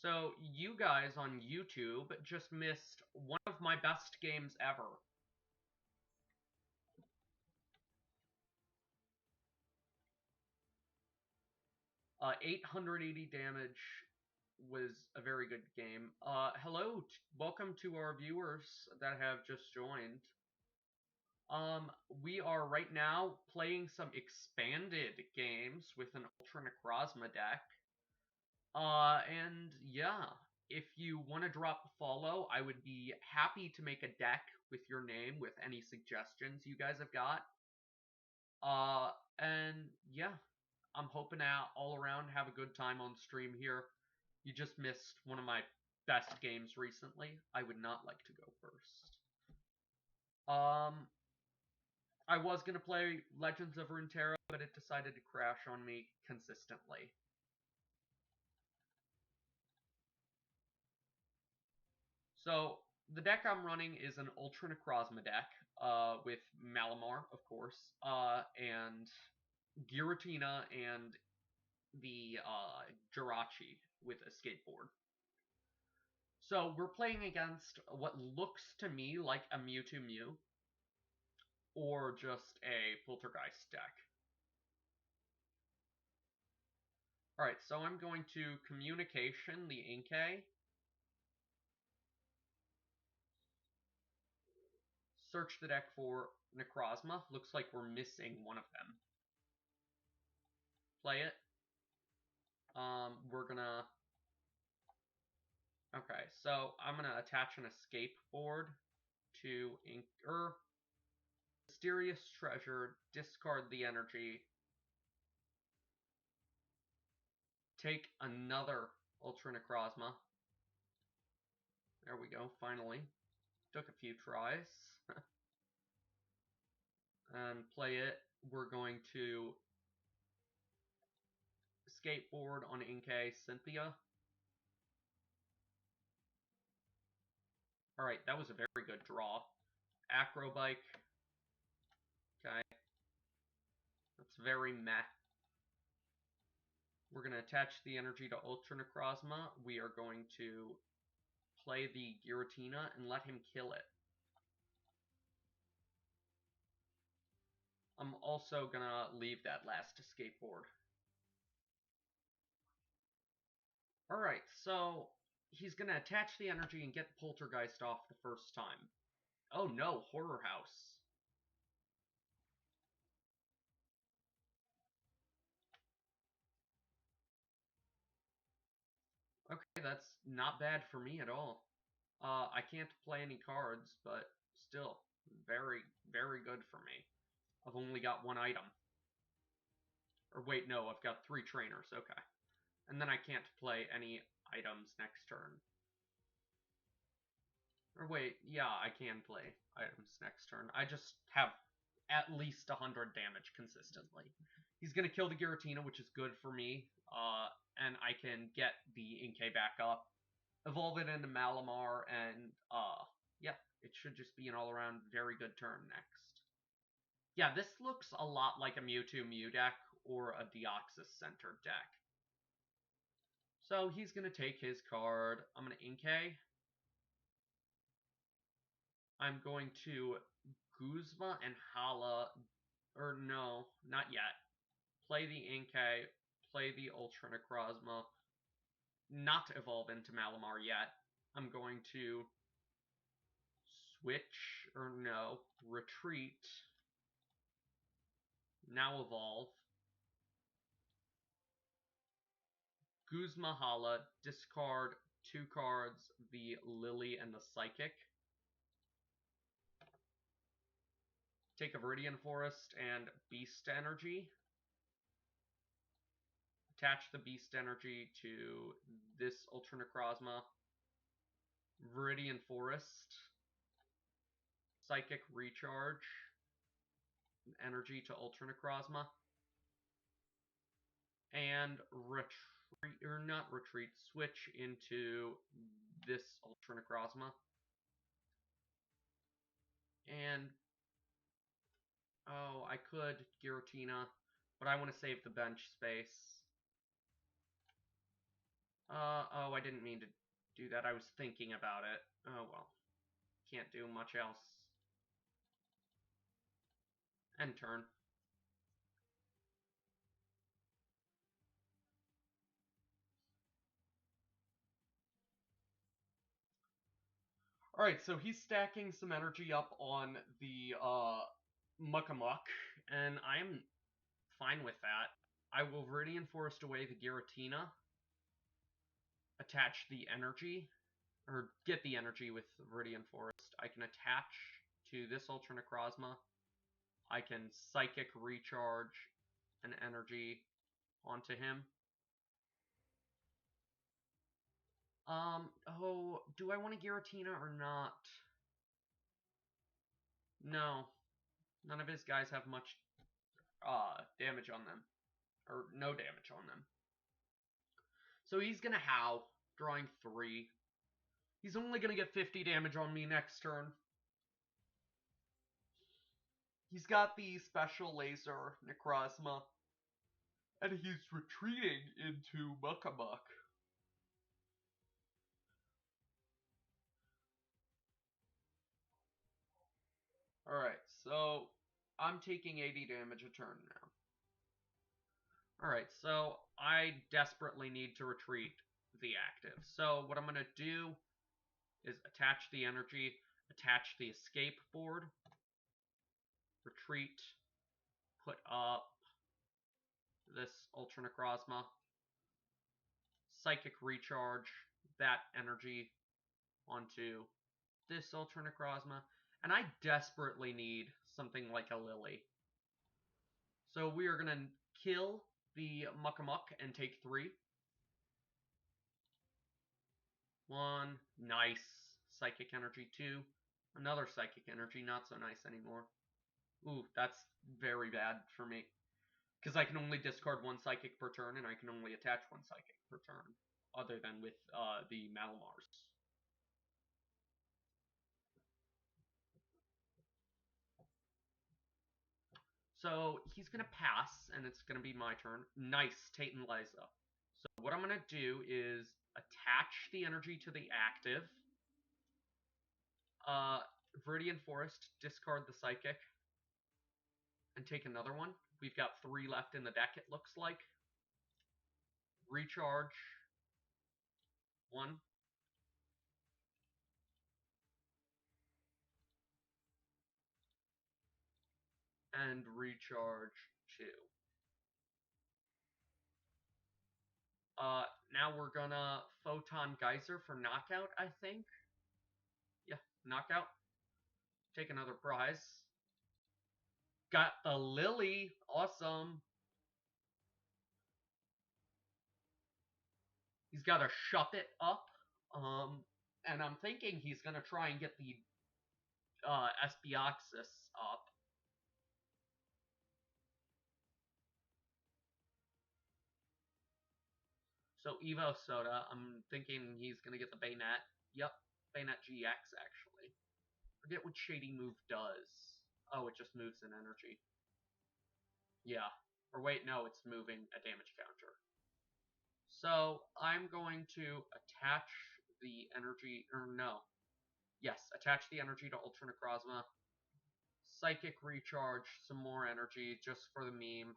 So, you guys on YouTube just missed one of my best games ever. 880 damage was a very good game. Hello, welcome to our viewers that have just joined. We are right now playing some expanded games with an Ultra Necrozma deck. And yeah, if you want to drop a follow, I would be happy to make a deck with your name with any suggestions you guys have got. And yeah, I'm hoping to all around have a good time on stream here. You just missed one of my best games recently. I would not like to go first. I was gonna play Legends of Runeterra, but it decided to crash on me consistently. So the deck I'm running is an Ultra Necrozma deck, with Malamar, of course, and Giratina and the Jirachi with a skateboard. So we're playing against what looks to me like a Mewtwo Mew, or just a Poltergeist deck. Alright, so I'm going to Communication, the Inkay. Search the deck for Necrozma. Looks like we're missing one of them. Play it. We're gonna... Okay, so I'm gonna attach an escape board to Mysterious Treasure, discard the energy, take another Ultra Necrozma. There we go, finally. Took a few tries. And play it. We're going to skateboard on Inkay Cynthia. Alright, that was a very good draw. Acrobike. Okay. That's very meh. We're going to attach the energy to Ultra Necrozma. We are going to play the Giratina and let him kill it. I'm also going to leave that last skateboard. Alright, so he's going to attach the energy and get Poltergeist off the first time. Oh no, Horror House. Okay, that's not bad for me at all. I can't play any cards, but still, very, very good for me. I've only got one item. Or wait, no, I've got 3 trainers, okay. And then I can't play any items next turn. Or wait, yeah, I can play items next turn. I just have at least 100 damage consistently. He's going to kill the Giratina, which is good for me, and I can get the Inkay back up, evolve it into Malamar, and yeah, it should just be an all-around very good turn next. Yeah, this looks a lot like a Mewtwo Mew deck or a Deoxys-centered deck. So he's going to take his card. I'm going to Inkay. I'm going to Guzma and Hala, or no, not yet. Play the Inkay, play the Ultra Necrozma, not evolve into Malamar yet. I'm going to switch, or no, retreat, now evolve. Guzma Hala, discard 2 cards, the Lily and the Psychic. Take a Viridian Forest and Beast Energy. Attach the Beast Energy to this Ultra Necrozma. Viridian Forest. Psychic Recharge. Energy to Ultra Necrozma. And retreat, or not retreat, switch into this Ultra Necrozma. And oh, I could Giratina, but I want to save the bench space. Oh, I didn't mean to do that. I was thinking about it. Oh, well. Can't do much else. End turn. Alright, so he's stacking some energy up on the, Muckamuck, and I'm fine with that. I will Viridian Forest away the Giratina, attach the energy, or get the energy with Viridian Forest. I can attach to this Ultra Necrozma. I can Psychic Recharge an energy onto him. Oh, do I want a Giratina or not? No. None of his guys have much, damage on them. Or no damage on them. So he's gonna Howl, drawing 3. He's only gonna get 50 damage on me next turn. He's got the special laser Necrozma, and he's retreating into Muckamuck. Alright, so I'm taking 80 damage a turn now. Alright, so I desperately need to retreat the active. So what I'm going to do is attach the energy, attach the escape board, retreat, put up this Ultra Necrozma, Psychic Recharge that energy onto this Ultra Necrozma, and I desperately need something like a Lily. So we are going to kill the Muckamuck and take 3. 1, nice. Psychic Energy 2, another Psychic Energy, not so nice anymore. Ooh, that's very bad for me. Because I can only discard 1 Psychic per turn, and I can only attach 1 Psychic per turn, other than with the Malamars. So he's going to pass, and it's going to be my turn. Nice, Tate and Liza. So what I'm going to do is attach the energy to the active. Viridian Forest, discard the Psychic, and take another one. We've got 3 left in the deck, it looks like. Recharge 1. And recharge 2. Now we're gonna Photon Geyser for knockout, I think. Yeah, knockout. Take another prize. Got the Lily. Awesome. He's got to shut it up. And I'm thinking he's gonna try and get the Espioxys up. So Evo Soda, I'm thinking he's gonna get the Bayonet. Yep, Bayonet GX actually. Forget what Shady Move does. Oh, it just moves an energy. Yeah. Or wait, no, it's moving a damage counter. So I'm going to attach the energy, or no. Yes, attach the energy to Ultra Necrozma. Psychic Recharge, some more energy just for the meme.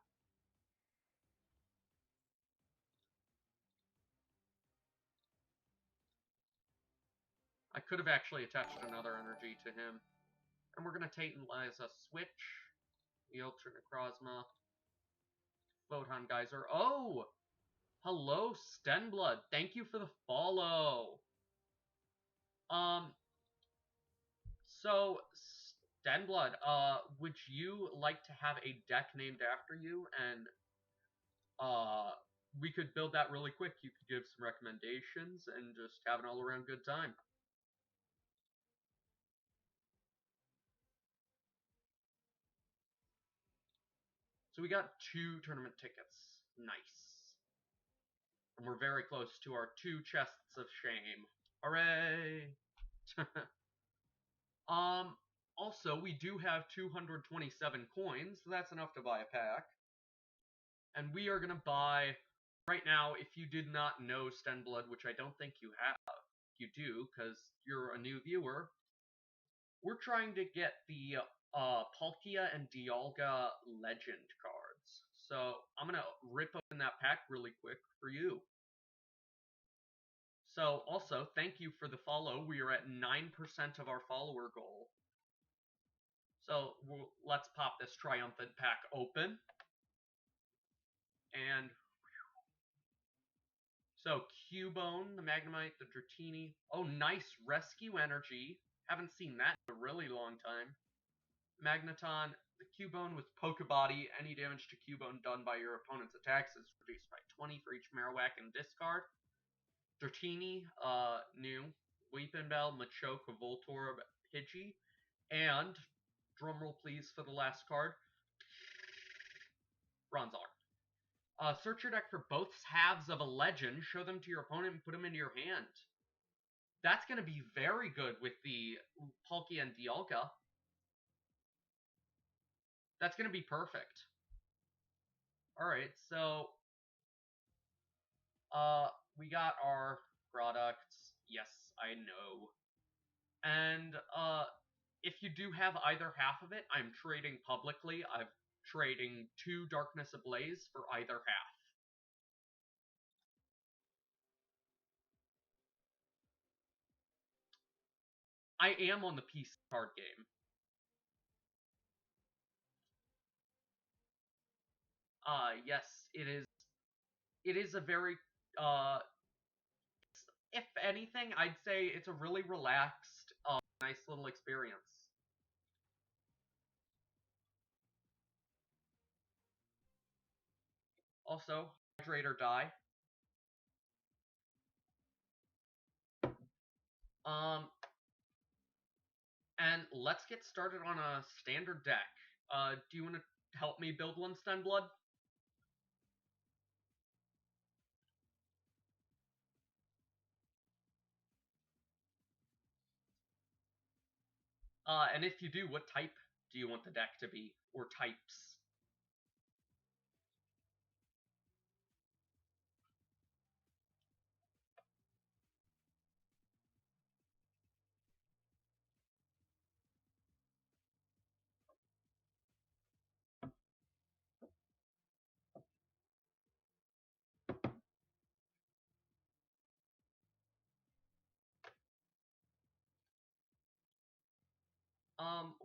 I could have actually attached another energy to him. And we're going to Tate and Liza switch. The Ultra Necrozma. Photon Geyser. Oh! Hello, Stenblood. Thank you for the follow. So, Stenblood, would you like to have a deck named after you? And, we could build that really quick. You could give some recommendations and just have an all-around good time. So we got 2 tournament tickets. Nice. And we're very close to our 2 chests of shame. Hooray! Also, we do have 227 coins, so that's enough to buy a pack. And we are gonna buy right now, if you did not know Stenblood, which I don't think you have, you do, because you're a new viewer, we're trying to get the Palkia and Dialga Legend cards. So I'm going to rip open that pack really quick for you. So also, thank you for the follow. We are at 9% of our follower goal. So let's pop this triumphant pack open. And so Cubone, the Magnemite, the Dratini. Oh, nice Rescue Energy. Haven't seen that in a really long time. Magneton, the Cubone with Pokebody. Any damage to Cubone done by your opponent's attacks is reduced by 20 for each Marowak and discard. Dratini, new. Weepinbell, Machoke, Voltorb, Pidgey. And, drumroll please for the last card, Bronzor. Search your deck for both halves of a legend, show them to your opponent, and put them into your hand. That's going to be very good with the Palkia and Dialga. That's going to be perfect. Alright, so we got our products. Yes, I know. And if you do have either half of it, I'm trading publicly. I'm trading 2 Darkness Ablaze for either half. I am on the PC card game. Yes, it is. It is a very, if anything, I'd say it's a really relaxed, nice little experience. Also, hydrate or die. Um, and let's get started on a standard deck. Do you want to help me build one, Stenblood? And if you do, what type do you want the deck to be? Or types?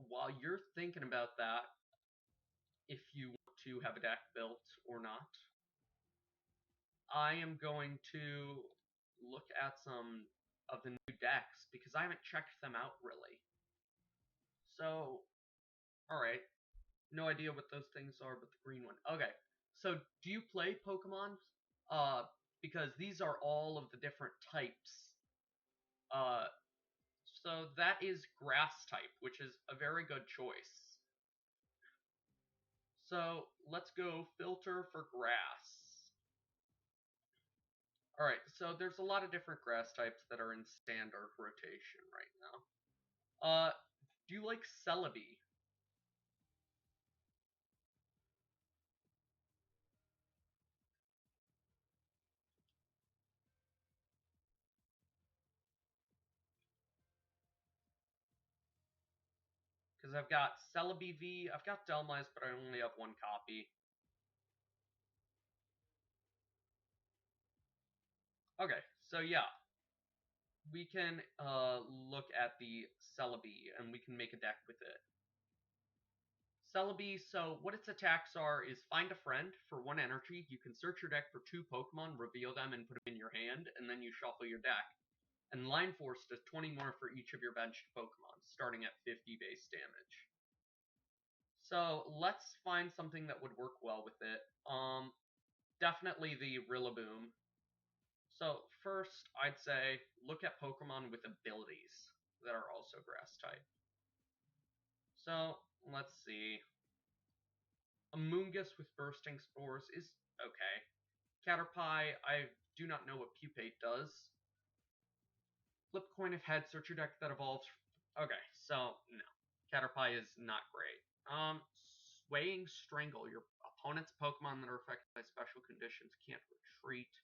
While you're thinking about that, if you want to have a deck built or not, I am going to look at some of the new decks because I haven't checked them out really. So, alright. No idea what those things are, but the green one. Okay. So, do you play Pokemon? Because these are all of the different types. Uh, so that is grass type, which is a very good choice. So, let's go filter for grass. Alright, so there's a lot of different grass types that are in standard rotation right now. Do you like Celebi? Because I've got Celebi V, I've got Delmise, but I only have one copy. Okay, so yeah. We can look at the Celebi, and we can make a deck with it. Celebi, so what its attacks are is find a friend for 1 energy. You can search your deck for 2 Pokemon, reveal them, and put them in your hand, and then you shuffle your deck. And Line Force does 20 more for each of your benched Pokemon, starting at 50 base damage. So let's find something that would work well with it. Definitely the Rillaboom. So first, I'd say look at Pokemon with abilities that are also grass type. So let's see. Amoonguss with bursting spores is okay. Caterpie, I do not know what Pupate does. Flip coin if head, search your deck that evolves. Okay, so no. Caterpie is not great. Swaying Strangle. Your Opponent's Pokemon that are affected by special conditions can't retreat.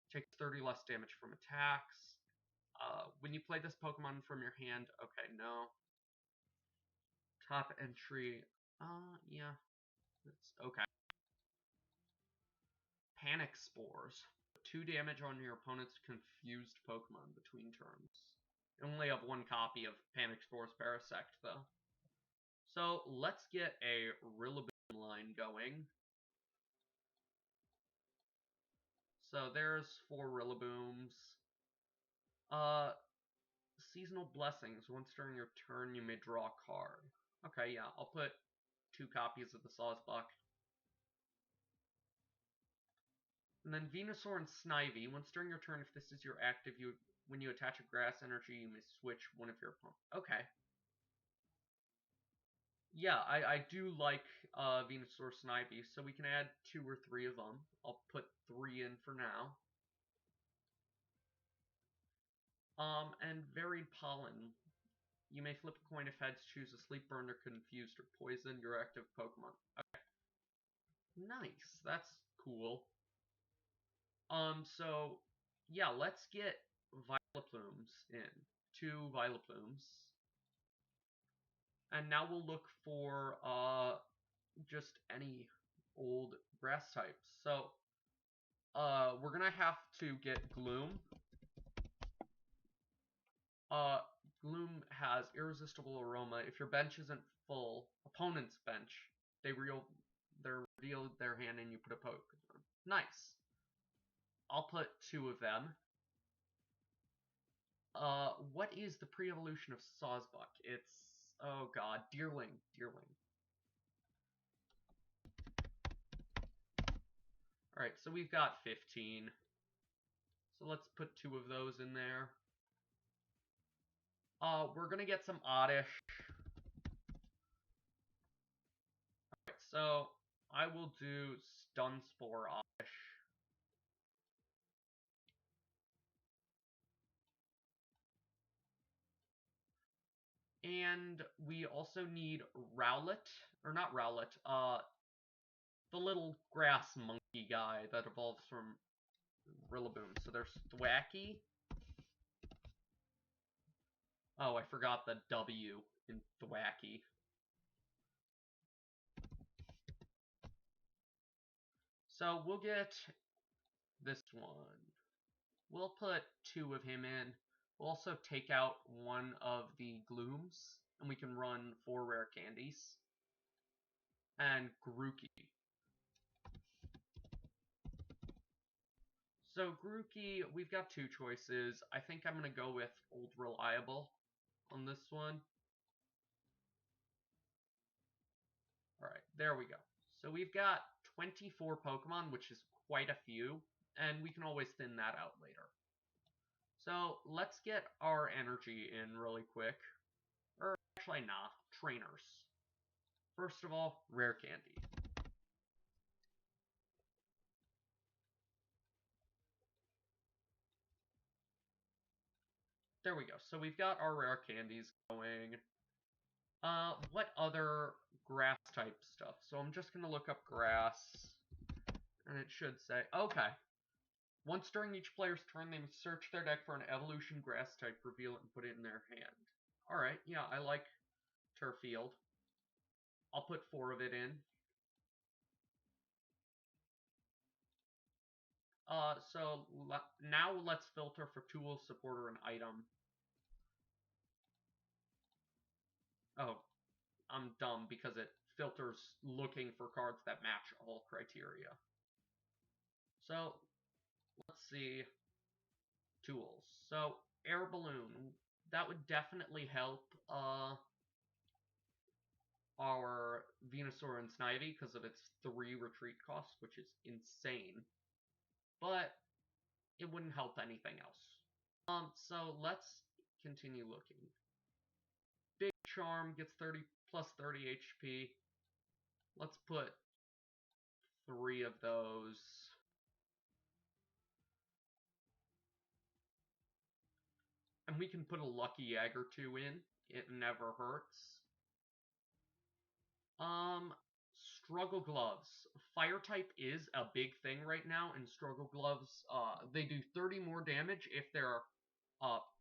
Takes 30 less damage from attacks. When you play this Pokemon from your hand, okay, no. Top entry, yeah, that's okay. Panic Spores. 2 damage on your opponent's confused Pokemon between turns. You only have 1 copy of Panic Spores Parasect, though. So, let's get a Rillaboom line going. So, there's 4 Rillabooms. Seasonal Blessings. Once during your turn, you may draw a card. Okay, yeah, I'll put 2 copies of the Sawsbuck. And then Venusaur and Snivy. Once during your turn, if this is your active, when you attach a grass energy, you may switch one of your opponents. Okay. Yeah, I do like Venusaur Snivy, so we can add 2 or 3 of them. I'll put 3 in for now. And Varied Pollen. You may flip a coin if heads, choose a Sleep, Burn, or Confused, or Poison your active Pokemon. Okay. Nice. That's cool. So, yeah, let's get Vileplumes in. 2 Vileplumes. And now we'll look for, just any old grass types. So, we're gonna have to get Gloom. Gloom has Irresistible Aroma. If your bench isn't full, opponent's bench, they reveal their hand and you put a Pokemon. Nice. I'll put 2 of them. What is the pre-evolution of Sawsbuck? It's, oh god, Deerling. Alright, so we've got 15. So let's put 2 of those in there. We're gonna get some Oddish. Alright, so I will do Stunspore Oddish. And we also need Rowlet, or not Rowlet, the little grass monkey guy that evolves from Rillaboom. So there's Thwacky. Oh, I forgot the W in Thwacky. So we'll get this one. We'll put 2 of him in. We'll also take out 1 of the Glooms, and we can run 4 rare candies. And Grookey. So Grookey, we've got 2 choices. I think I'm going to go with Old Reliable on this one. Alright, there we go. So we've got 24 Pokemon, which is quite a few, and we can always thin that out later. So let's get our energy in really quick. Or actually, nah, trainers. First of all, rare candy. There we go. So we've got our rare candies going. What other grass type stuff? So I'm just going to look up grass, and it should say, okay. Once during each player's turn, they must search their deck for an evolution grass type, reveal it, and put it in their hand. Alright, yeah, I like Turfield. I'll put 4 of it in. So now let's filter for tool, supporter, and item. Oh, I'm dumb because it filters looking for cards that match all criteria. So, let's see. Tools. So, air balloon. That would definitely help our Venusaur and Snivy because of its 3 retreat costs, which is insane. But it wouldn't help anything else. So let's continue looking. Big Charm gets 30 plus 30 HP. Let's put 3 of those. And we can put a Lucky Egg or 2 in. It never hurts. Struggle Gloves. Fire type is a big thing right now, and Struggle Gloves, they do 30 more damage if they're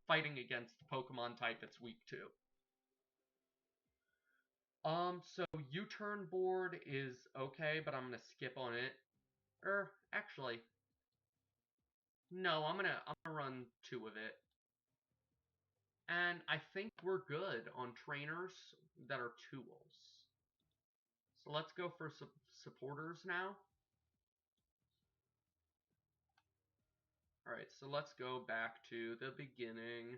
fighting against the Pokemon type it's weak to. So U-turn board is okay, but I'm gonna skip on it. Actually, no, I'm gonna run 2 of it. And I think we're good on trainers that are tools. So let's go for supporters now. Alright, so let's go back to the beginning.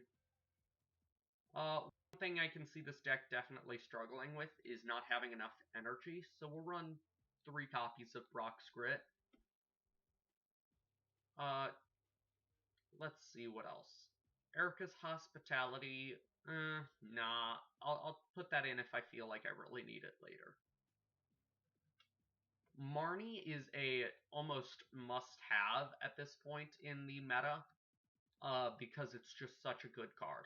One thing I can see this deck definitely struggling with is not having enough energy, so we'll run 3 copies of Brock's Grit. Let's see what else. Erica's Hospitality, nah. I'll put that in if I feel like I really need it later. Marnie is a almost must-have at this point in the meta, because it's just such a good card.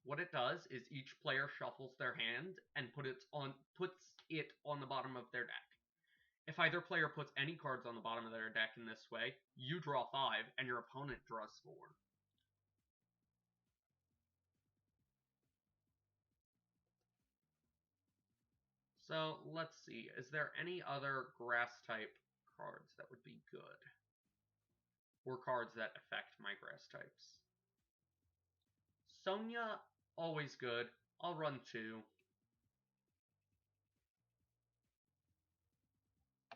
What it does is each player shuffles their hand and puts it on the bottom of their deck. If either player puts any cards on the bottom of their deck in this way, you draw 5 and your opponent draws 4. So let's see, is there any other grass type cards that would be good? Or cards that affect my grass types? Sonia, always good. I'll run 2.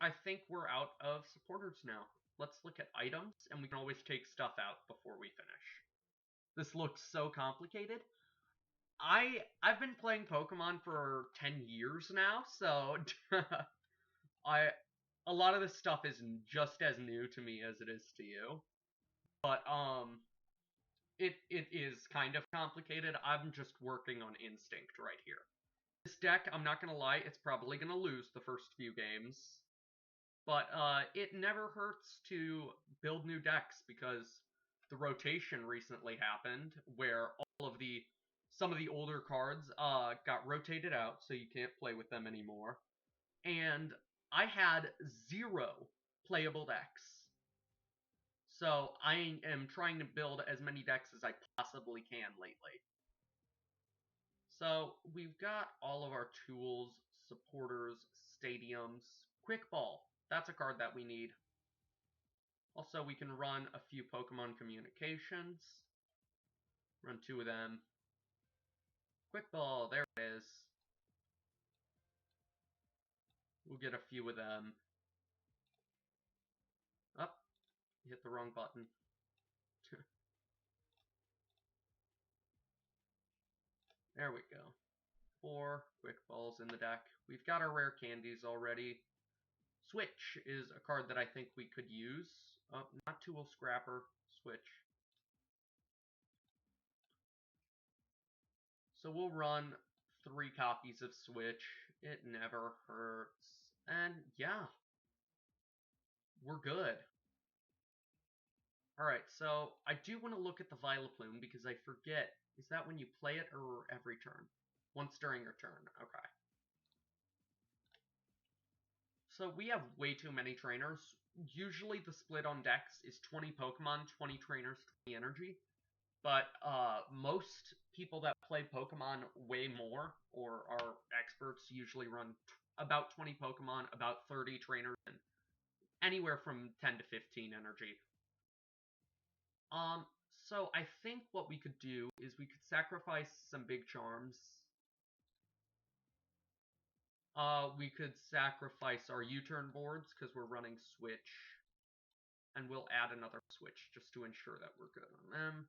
I think we're out of supporters now. Let's look at items, and we can always take stuff out before we finish. This looks so complicated. I've been playing Pokemon for 10 years now, so a lot of this stuff is just as new to me as it is to you. But it is kind of complicated. I'm just working on instinct right here. This deck, I'm not gonna lie, it's probably gonna lose the first few games. But it never hurts to build new decks because the rotation recently happened where some of the older cards got rotated out, so you can't play with them anymore. And I had 0 playable decks. So I am trying to build as many decks as I possibly can lately. So we've got all of our tools, supporters, stadiums, quick ball. That's a card that we need. Also, we can run a few Pokemon communications. Run 2 of them. Quick ball, there it is. We'll get a few of them. Up, hit the wrong button. There we go. 4 quick balls in the deck. We've got our rare candies already. Switch is a card that I think we could use. Oh, not Tool Scrapper. Switch. So we'll run 3 copies of Switch. It never hurts. And yeah, we're good. Alright, so I do want to look at the Vileplume because I forget. Is that when you play it or every turn? Once during your turn. Okay. So we have way too many trainers. Usually the split on decks is 20 Pokemon, 20 trainers, 20 energy. But most people that play Pokemon way more, or are experts, usually run about 20 Pokemon, about 30 trainers, and anywhere from 10 to 15 energy. So I think what we could do is we could sacrifice some big charms. We could sacrifice our U-turn boards because we're running Switch. And we'll add another Switch just to ensure that we're good on them.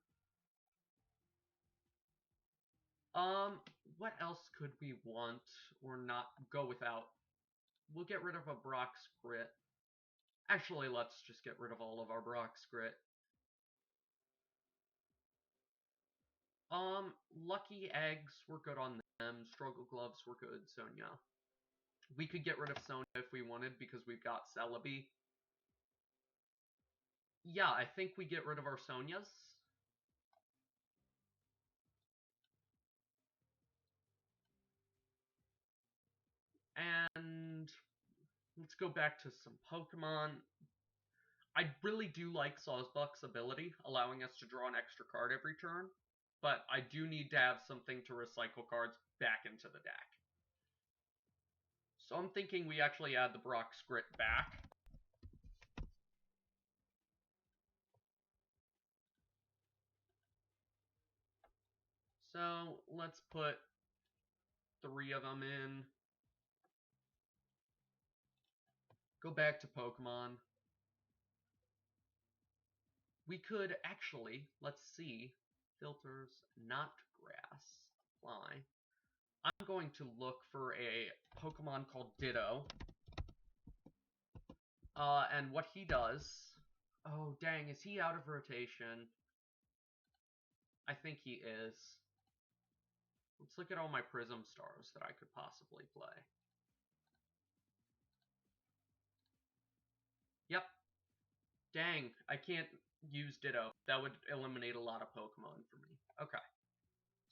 What else could we want or not go without? We'll get rid of a Brock's Grit. Actually, let's just get rid of all of our Brock's Grit. Lucky Eggs, we're good on them. Struggle Gloves, we're good. Sonia. We could get rid of Sonia if we wanted because we've got Celebi. Yeah, I think we get rid of our Sonias. And Let's go back to some Pokemon. I really do like Sawsbuck's ability, allowing us to draw an extra card every turn, but I do need to have something to recycle cards back into the deck. So I'm thinking we actually add the Brock Script back. So let's put 3 of them in. Go back to Pokemon. We could actually, let's see, filters, not grass, apply. I'm going to look for a Pokemon called Ditto. And what he does, oh dang, is he out of rotation? I think he is. Let's look at all my Prism Stars that I could possibly play. Yep. Dang, I can't use Ditto. That would eliminate a lot of Pokemon for me. Okay.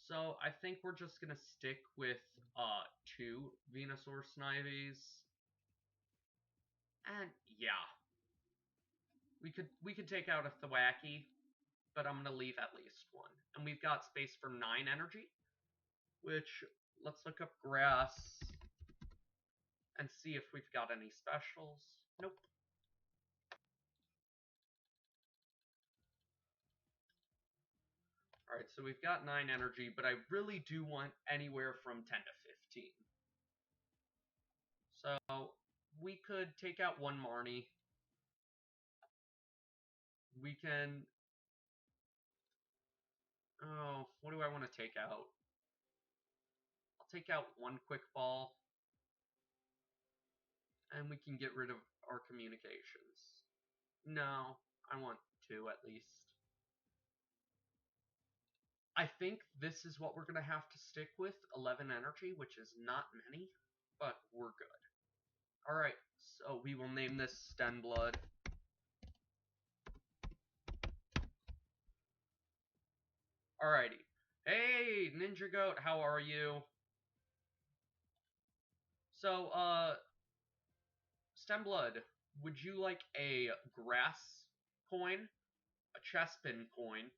So I think we're just gonna stick with 2 Venusaur Snivies. And yeah. We could take out a Thwackey, but I'm gonna leave at least 1. And we've got space for 9 energy, which let's look up grass and see if we've got any specials. Nope. Alright, so we've got 9 energy, but I really do want anywhere from 10 to 15. So we could take out 1 Marnie. We can... Oh, what do I want to take out? I'll take out 1 Quick Ball. And we can get rid of our communications. No, I want 2 at least. I think this is what we're going to have to stick with, 11 energy, which is not many, but we're good. Alright, so we will name this Stenblood. Alrighty. Hey, Ninja Goat, how are you? So, Stenblood, would you like a grass coin, a Chespin coin?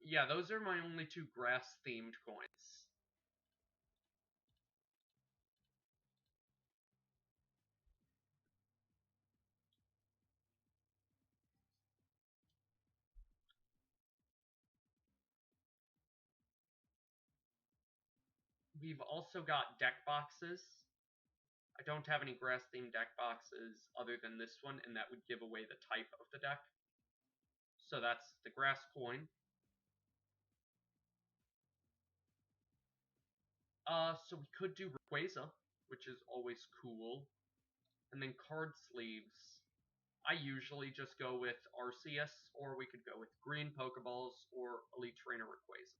Yeah, those are my only 2 grass-themed coins. We've also got deck boxes. I don't have any grass-themed deck boxes other than this one, and that would give away the type of the deck. So that's the grass coin. So we could do Rayquaza, which is always cool. And then card sleeves. I usually just go with Arceus, or we could go with green Pokeballs or Elite Trainer Rayquaza.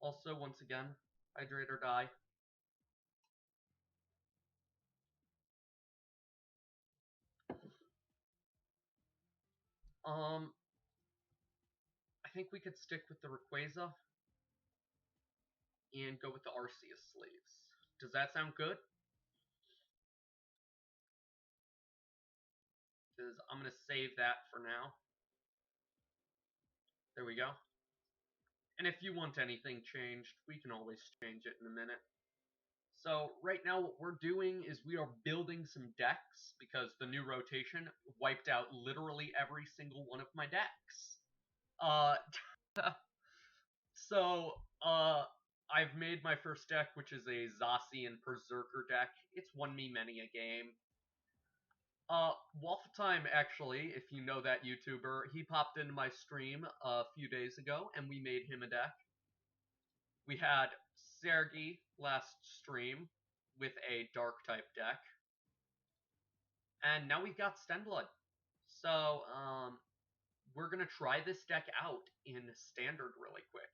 Also, once again, hydrate or die. I think we could stick with the Rayquaza and go with the Arceus sleeves. Does that sound good? Because I'm going to save that for now. There we go. And if you want anything changed, we can always change it in a minute. So right now what we're doing is we are building some decks because the new rotation wiped out literally every single one of my decks. Uh, so, I've made my first deck, which is a Zacian Berserker deck. It's won me many a game. Waffle Time, actually, if you know that YouTuber, he popped into my stream a few days ago, and we made him a deck. We had Sergi last stream with a Dark-type deck. And now we've got Stenblood. So, we're gonna try this deck out in Standard really quick.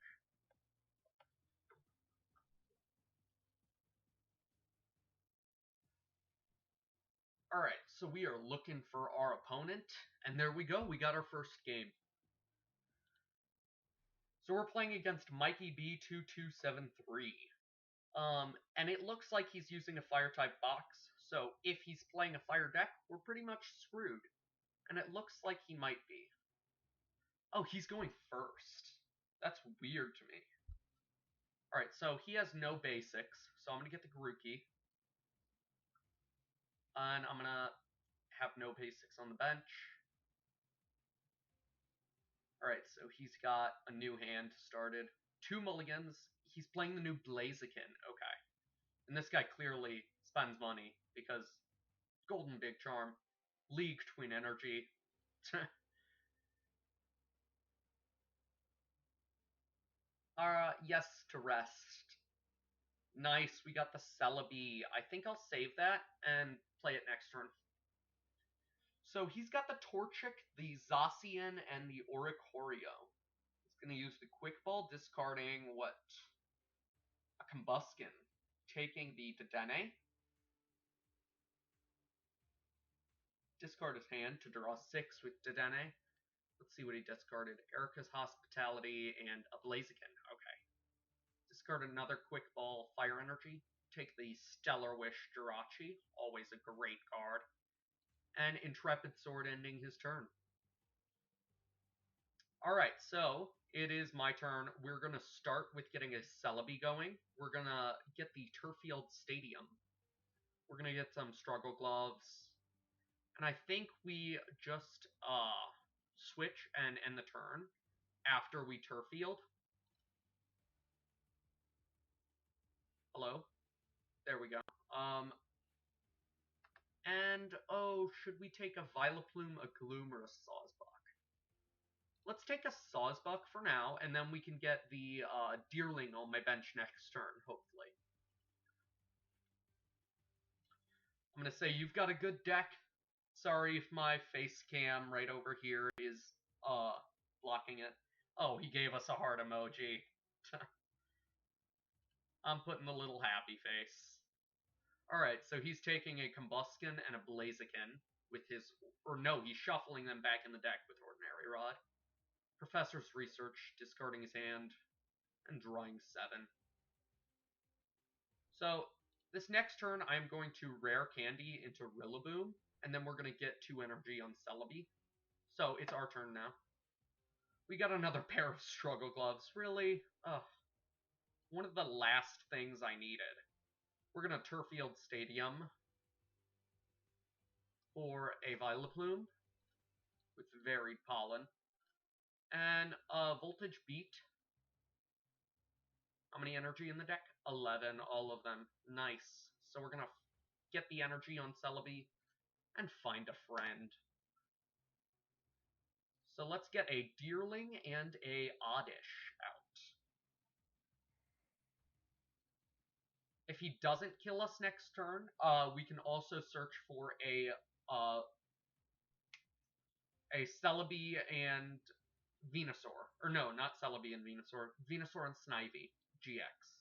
Alright, so we are looking for our opponent, and there we go, we got our first game. So we're playing against Mikey B2273. And it looks like he's using a fire type box, so if he's playing a fire deck, we're pretty much screwed. And it looks like he might be. Oh, he's going first. That's weird to me. Alright, so he has no basics, so I'm gonna get the Grookey. And I'm gonna have no basics on the bench. Alright, so he's got a new hand started. 2 mulligans. He's playing the new Blaziken. Okay. And this guy clearly spends money because Golden Big Charm, League Twin Energy. Yes to rest. Nice, we got the Celebi. I think I'll save that and play it next turn. So he's got the Torchic, the Zacian, and the Oricorio. He's going to use the Quick Ball, discarding what? A Combuskin. Taking the Dedenne. Discard his hand to draw 6 with Dedenne. Let's see what he discarded. Erica's Hospitality and a Blaziken. Okay. Discard another Quick Ball, Fire Energy. Take the Stellar Wish Jirachi. Always a great card. And Intrepid Sword ending his turn. Alright, so it is my turn. We're going to start with getting a Celebi going. We're going to get the Turffield Stadium. We're going to get some Struggle Gloves. And I think we just switch and end the turn after we Turffield. Hello? There we go. And, oh, should we take a Vileplume, a Gloom, or a Sawsbuck? Let's take a Sawsbuck for now, and then we can get the Deerling on my bench next turn, hopefully. I'm going to say you've got a good deck. Sorry if my face cam right over here is blocking it. Oh, he gave us a heart emoji. I'm putting the little happy face. Alright, so he's taking a Combuskin and a Blaziken with his... Or no, he's shuffling them back in the deck with Ordinary Rod. Professor's Research, discarding his hand, and drawing 7. So, this next turn, I'm going to Rare Candy into Rillaboom, and then we're going to get 2 energy on Celebi. So, it's our turn now. We got another pair of Struggle Gloves. Really? Ugh. One of the last things I needed. We're going to Turffield Stadium for a Vileplume with Varied Pollen. And Voltage Beat. How many energy in the deck? 11, all of them. Nice. So we're going to get the energy on Celebi and find a friend. So let's get a Deerling and a Oddish out. If he doesn't kill us next turn, we can also search for a Celebi and Venusaur. Or no, not Celebi and Venusaur. Venusaur and Snivy. GX.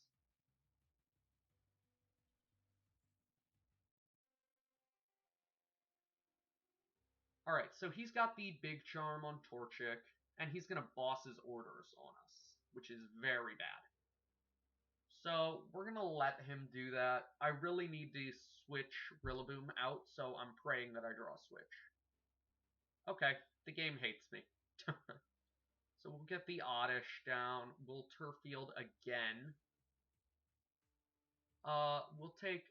Alright, so he's got the Big Charm on Torchic, and he's going to boss his orders on us, which is very bad. So, we're going to let him do that. I really need to switch Rillaboom out, so I'm praying that I draw a switch. Okay, the game hates me. So we'll get the Oddish down. We'll Turffield again. We'll take,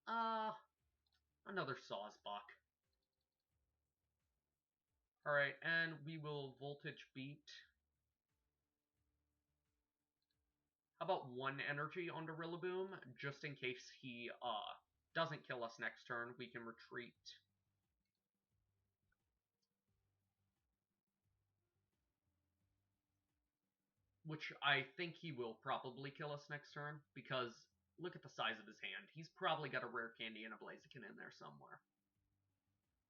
another Sawsbuck. Alright, and we will Voltage Beat. How about 1 energy onto Rillaboom, just in case he, doesn't kill us next turn, we can retreat. Which I think he will probably kill us next turn, because look at the size of his hand. He's probably got a Rare Candy and a Blaziken in there somewhere.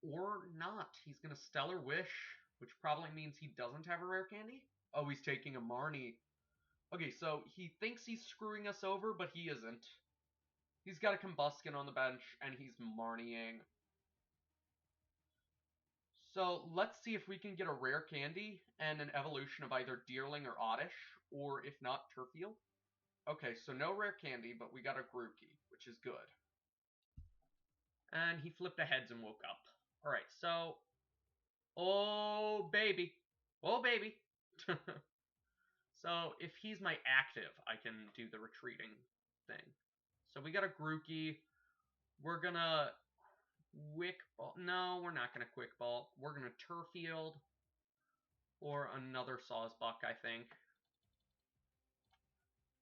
Or not. He's going to Stellar Wish, which probably means he doesn't have a Rare Candy. Oh, he's taking a Marnie. Okay, so he thinks he's screwing us over, but he isn't. He's got a Combuskin on the bench, and he's Marnieing. So let's see if we can get a rare candy and an evolution of either Deerling or Oddish, or if not, Turfield. Okay, so no rare candy, but we got a Grookey, which is good. And he flipped a heads and woke up. Alright, so... Oh, baby. Oh, baby. So if he's my active, I can do the retreating thing. So we got a Grookey. We're gonna quick ball. No, we're not gonna quick ball. We're gonna Turfield or another Sawsbuck, I think.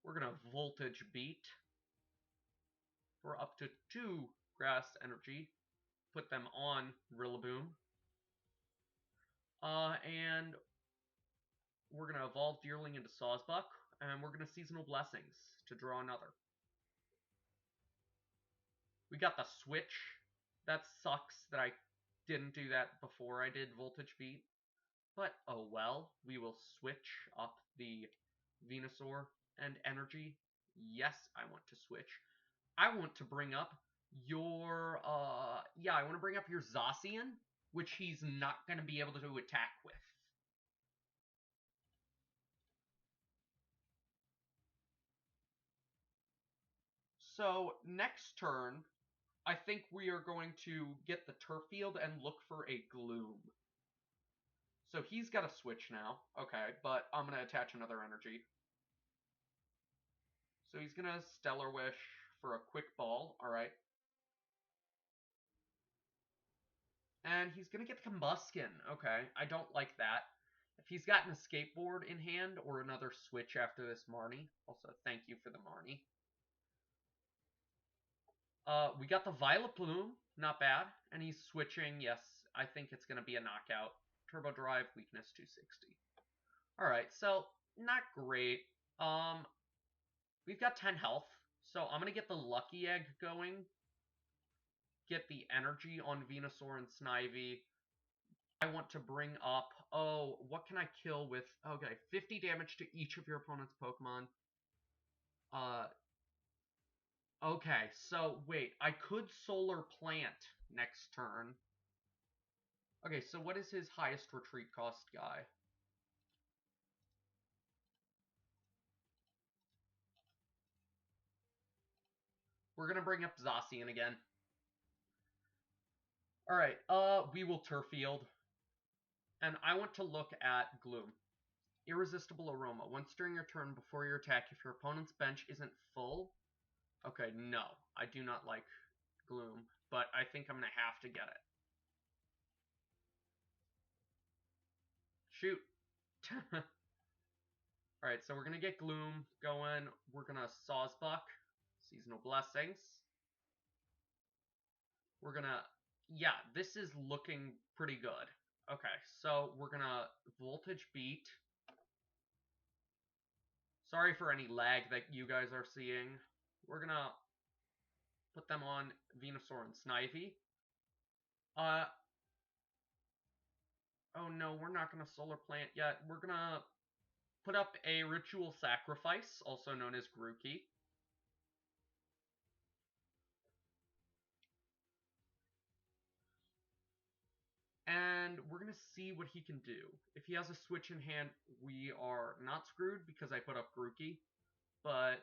We're gonna voltage beat for up to 2 grass energy. Put them on Rillaboom. And we're gonna evolve Deerling into Sawsbuck, and we're gonna Seasonal Blessings to draw another. We got the switch. That sucks that I didn't do that before I did Voltage Beat. But oh well, we will switch up the Venusaur and Energy. Yes, I want to switch. I want to bring up your, I want to bring up your Zacian, which he's not going to be able to attack with. So, next turn, I think we are going to get the Turfield and look for a Gloom. So he's got a switch now. Okay, but I'm going to attach another energy. So he's going to Stellar Wish for a quick ball. Alright. And he's going to get the Combuskin. Okay, I don't like that. If he's got an Escape Board in hand or another switch after this Marnie. Also, thank you for the Marnie. We got the Violet Plume. Not bad. And he's switching. Yes, I think it's going to be a knockout. Turbo Drive, weakness 260. Alright, so not great. We've got 10 health, so I'm going to get the Lucky Egg going. Get the energy on Venusaur and Snivy. I want to bring up... Oh, what can I kill with... Okay, 50 damage to each of your opponent's Pokemon. Okay, so wait. I could Solar Plant next turn. Okay, so what is his highest retreat cost guy? We're going to bring up Zacian again. Alright, we will Turfield. And I want to look at Gloom. Irresistible Aroma. Once during your turn before your attack, if your opponent's bench isn't full... Okay, no. I do not like Gloom, but I think I'm going to have to get it. Shoot. Alright, so we're going to get Gloom going. We're going to Sawsbuck. Seasonal Blessings. We're going to... Yeah, this is looking pretty good. Okay, so we're going to Voltage Beat. Sorry for any lag that you guys are seeing. We're going to put them on Venusaur and Snivy. Oh no, we're not going to Solar Plant yet. We're going to put up a Ritual Sacrifice, also known as Grookey. And we're going to see what he can do. If he has a switch in hand, we are not screwed because I put up Grookey. But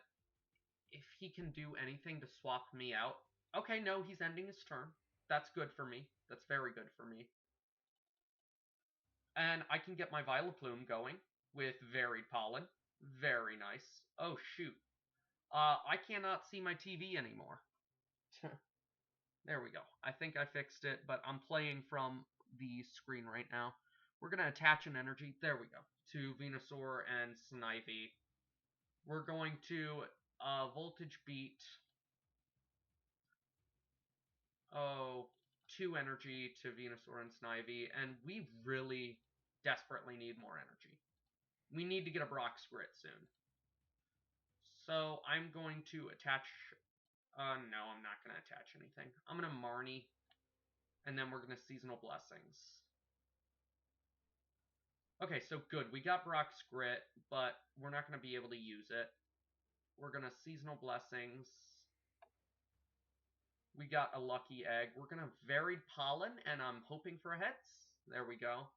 if he can do anything to swap me out... Okay, no, he's ending his turn. That's good for me. That's very good for me. And I can get my Vileplume going with Varied Pollen. Very nice. Oh, shoot. I cannot see my TV anymore. There we go. I think I fixed it, but I'm playing from the screen right now. We're going to attach an energy, there we go, to Venusaur and Snivy. We're going to Voltage Beat. Oh, 2 energy to Venusaur and Snivy, and we really desperately need more energy. We need to get a Brock's Grit soon. So I'm going to attach... no, I'm not going to attach anything. I'm going to Marnie, and then we're going to Seasonal Blessings. Okay, so good. We got Brock's Grit, but we're not going to be able to use it. We're going to Seasonal Blessings. We got a Lucky Egg. We're going to Varied Pollen, and I'm hoping for a Heads. There we go.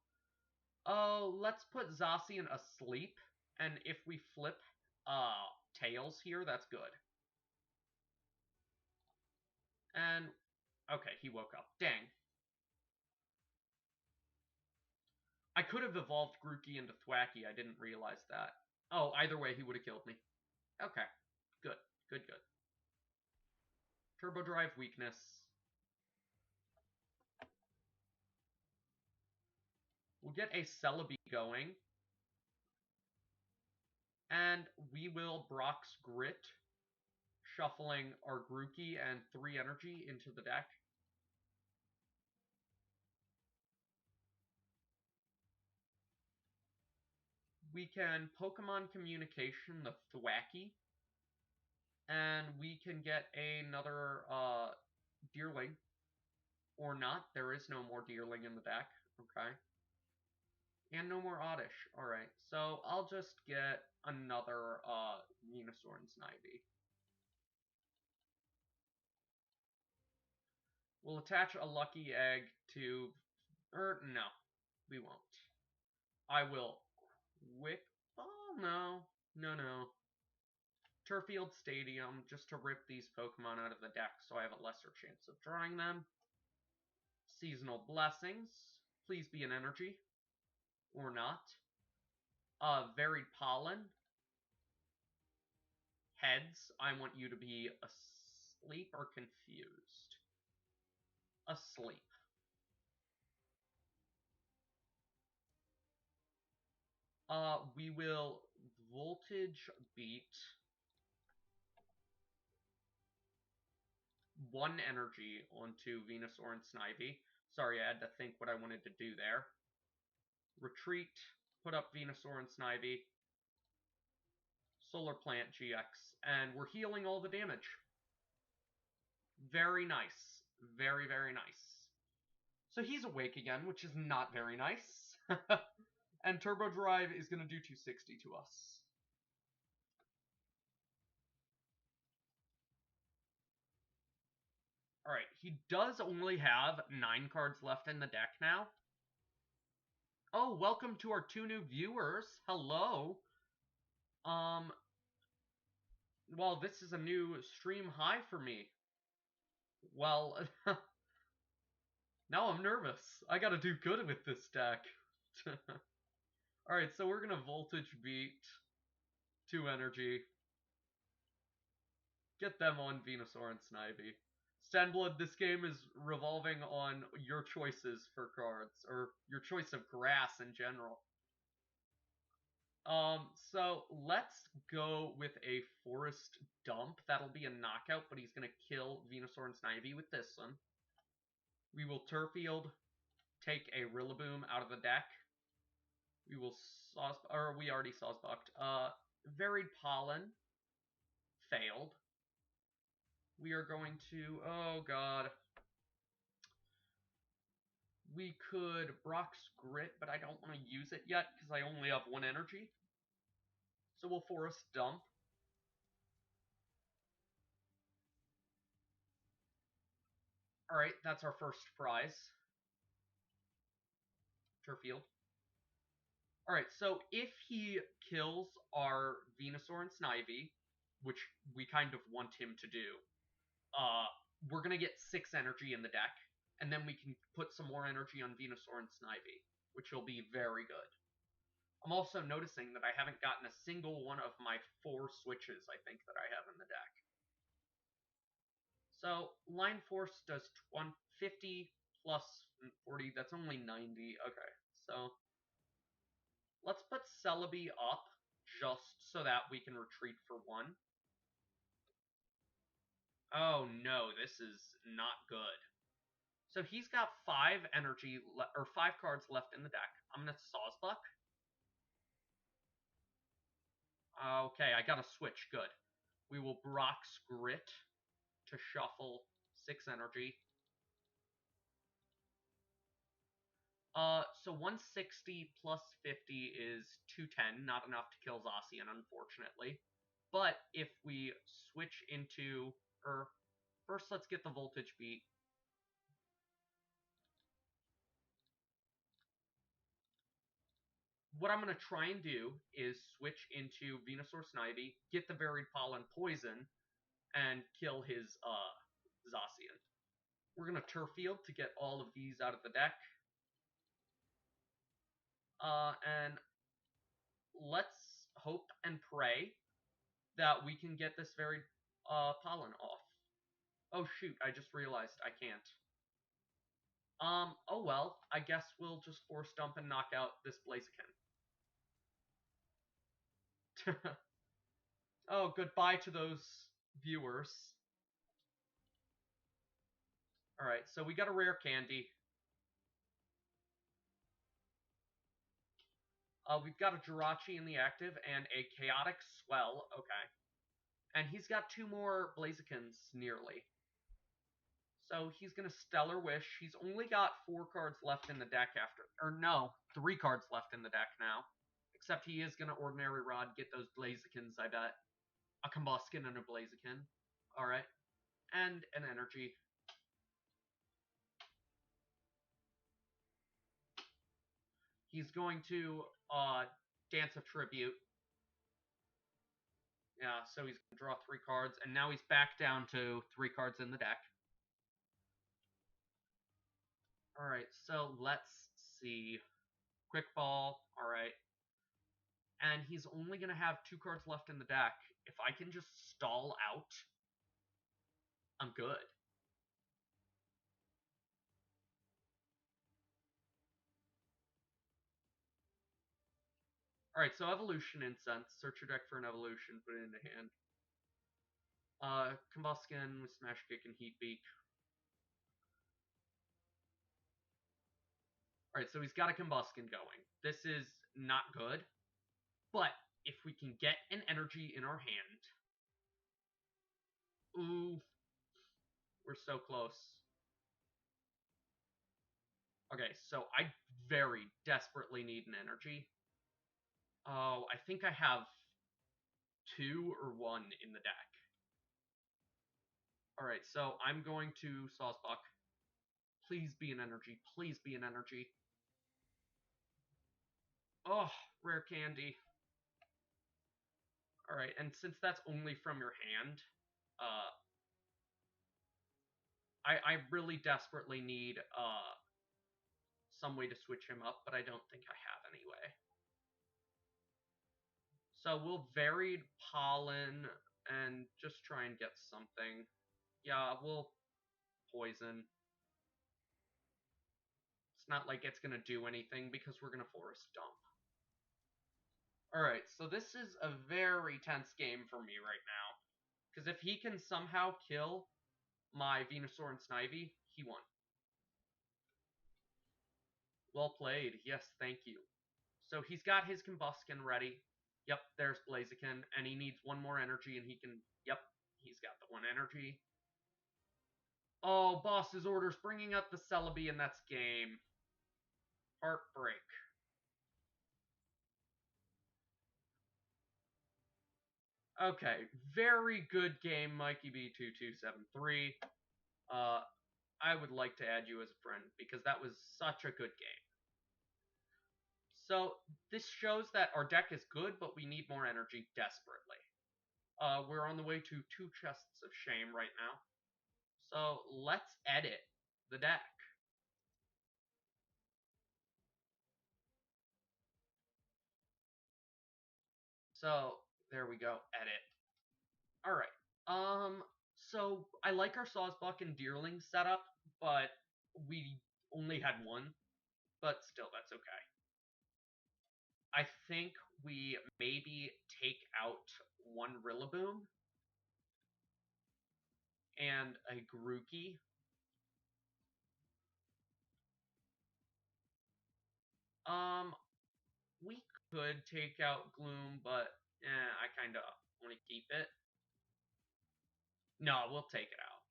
Oh, let's put Zacian asleep, and if we flip Tails here, that's good. And, okay, he woke up. Dang. I could have evolved Grookey into Thwacky, I didn't realize that. Oh, either way, he would have killed me. Okay, good, good, good. Turbo Drive weakness. We'll get a Celebi going. And we will Brock's Grit, shuffling our Grookey and 3 energy into the deck. We can Pokemon Communication the Thwacky, and we can get another Deerling. Or not, there is no more Deerling in the deck. Okay. And no more Oddish. Alright, so I'll just get another Venusaur and Snivy. We'll attach a Lucky Egg to... no, we won't. I will quick... oh, no. No. Turffield Stadium, just to rip these Pokemon out of the deck so I have a lesser chance of drawing them. Seasonal Blessings. Please be an energy. Or not. Varied Pollen. Heads, I want you to be asleep or confused. Asleep. We will Voltage Beat 1 energy onto Venusaur and Snivy. Sorry, I had to think what I wanted to do there. Retreat, put up Venusaur and Snivy. Solar Plant GX, and we're healing all the damage. Very nice. Very, very nice. So he's awake again, which is not very nice. And Turbo Drive is going to do 260 to us. Alright, he does only have 9 cards left in the deck now. Oh, welcome to our 2 new viewers. Hello. Well, this is a new stream high for me. Well, now I'm nervous. I gotta do good with this deck. Alright, so we're gonna Voltage Beat 2 energy. Get them on Venusaur and Snivy. Stanblood, this game is revolving on your choices for cards, or your choice of grass in general. So let's go with a Forest Dump. That'll be a knockout, but he's gonna kill Venusaur and Snivy with this one. We will Turffield, take a Rillaboom out of the deck. We will we already Sawsbucked. Varied Pollen, failed. We are going to, oh god. We could Brock's Grit, but I don't want to use it yet because I only have 1 energy. So we'll Forest Dump. Alright, that's our first prize. Turffield. Alright, so if he kills our Venusaur and Snivy, which we kind of want him to do, we're going to get 6 energy in the deck, and then we can put some more energy on Venusaur and Snivy, which will be very good. I'm also noticing that I haven't gotten a single one of my 4 switches, I think, that I have in the deck. So, Line Force does 50 plus 40, that's only 90. Okay, so let's put Celebi up just so that we can retreat for 1. Oh no, this is not good. So he's got 5 energy, or 5 cards left in the deck. I'm going to Sawsbuck. Okay, I got a switch, good. We will Brock's Grit to shuffle 6 energy. So 160 plus 50 is 210, not enough to kill Zacian, unfortunately. But if we switch into, first let's get the Voltage Beat. what I'm going to try and do is switch into Venusaur Snivy, get the Varied Pollen Poison, and kill his Zacian. We're going to Turf Field to get all of these out of the deck. And let's hope and pray that we can get this Varied Pollen off. Oh shoot, I just realized I can't. Oh well, I guess we'll just Force Dump and knock out this Blaziken. Oh, goodbye to those viewers. Alright, so we got a rare candy. We've got a Jirachi in the active and a Chaotic Swell. Okay. And he's got 2 more Blazikens nearly. So he's going to Stellar Wish. He's only got 4 cards left in the deck after. Or no, 3 cards left in the deck now. Except he is going to Ordinary Rod, get those Blazikens, I bet. A Combuskin and a Blaziken. Alright. And an Energy. He's going to Dance of Tribute. Yeah, so he's going to draw 3 cards, and now he's back down to 3 cards in the deck. Alright, so let's see. Quick Ball, alright. And he's only going to have 2 cards left in the deck. If I can just stall out, I'm good. Alright, so Evolution Incense. Search your deck for an Evolution, put it into hand. Combuskin with Smash Kick and Heat Beak. Alright, so he's got a Combuskin going. This is not good, but if we can get an energy in our hand... Ooh, we're so close. Okay, so I very desperately need an energy. Oh, I think I have 2 or 1 in the deck. Alright, so I'm going to Sawsbuck. Please be an energy. Please be an energy. Oh, rare candy. Alright, and since that's only from your hand, I really desperately need some way to switch him up, but I don't think I have any way. So we'll Varied Pollen and just try and get something. Yeah, we'll Poison. It's not like it's going to do anything because we're going to Force Dump. Alright, so this is a very tense game for me right now. Because if he can somehow kill my Venusaur and Snivy, he won. Well played. Yes, thank you. So he's got his Combuskin ready. Yep, there's Blaziken. And he needs 1 more energy and he can... Yep, he's got the 1 energy. Oh, boss's orders bringing up the Celebi, and that's game. Heartbreak. Okay, very good game, Mikey B2273. I would like to add you as a friend because that was such a good game. So this shows that our deck is good, but we need more energy desperately. We're on the way to 2 Chests of Shame right now. So let's edit the deck. So there we go, edit. Alright. So I like our Sawsbuck and Deerling setup, but we only had 1. But still, that's okay. I think we maybe take out 1 Rillaboom and a Grookey. We could take out Gloom, but I kind of want to keep it. No, we'll take it out.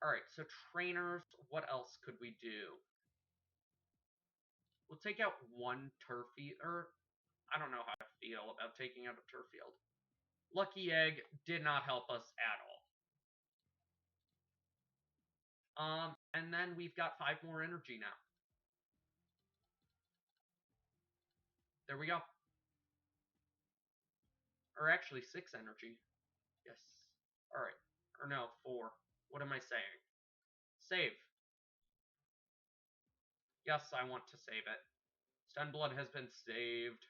Alright, so trainers, what else could we do? We'll take out 1 Turffield, or I don't know how I feel about taking out a Turffield. Lucky Egg did not help us at all. And then we've got 5 more energy now. There we go. Or actually, 6 energy. Yes. Alright. Or no, 4. What am I saying? Save. Yes, I want to save it. Stenblood has been saved.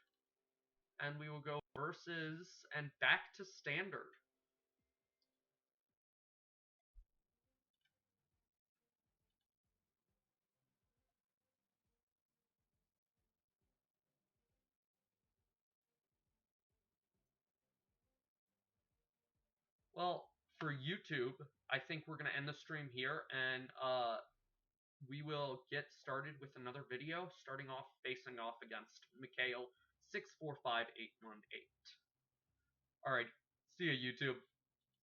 And we will go versus and back to standard. Well, for YouTube, I think we're going to end the stream here, and we will get started with another video, starting off facing off against Mikhail 645818. Alright, see ya, YouTube.